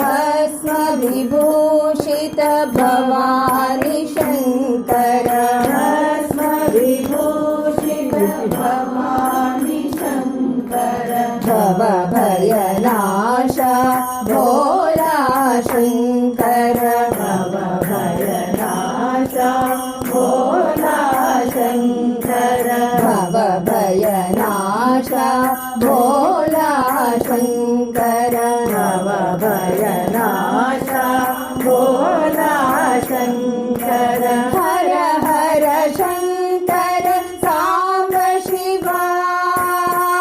भस्म विभूषित भवानी शंकर भस्म विभूषित भवानी शंकर भव भयनाश भोला शंकर भव भयनाश भोला शंकर भव भयनाश भोला शंकर भव भयनाश भोला शंकर हर हर शंकर सांब शिवा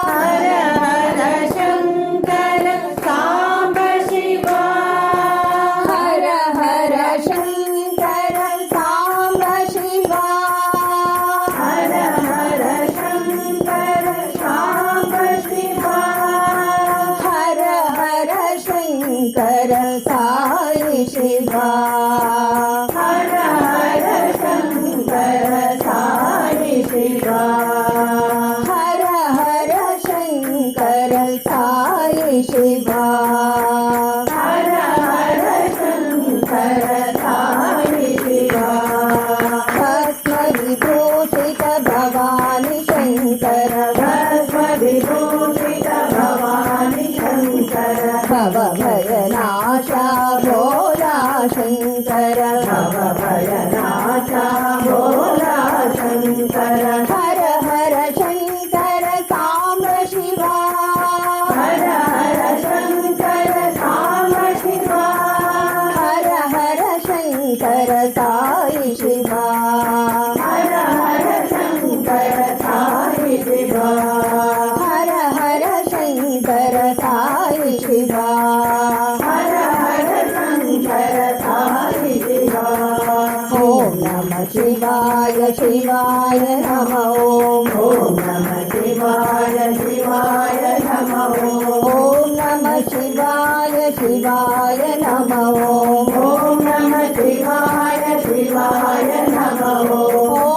हर हर शंकर सांब शिवा हर हर शंकर सांब शिवा हर हर शंकर सांब शिवा हर हर शंकर साई शिवा हर हर शंकर साई शिवा हर हर शंकर साई शिवा हर हर शंकर साई शिवा भस्म विभूषित भवानी शंकर भस्म विभूषित भवानी शंकर भव भयनाश भोला शंकर भव भयनाश भोला शंकर हर हर शंकर सांब शिवा हर हर शंकर सांब शिवा हर हर शंकर साई शिवा हर हर शंकर साई शिवा हर हर शंकर साई शिवा हर हर शंकर साई शिवा ओम नमः शिवाय शिवाय नमः ओम ओम नमः शिवाय शिवाय नमः ओम नमः शिवाय शिवाय नमः ओम ओम नमः शिवाय शिवाय नमः ओम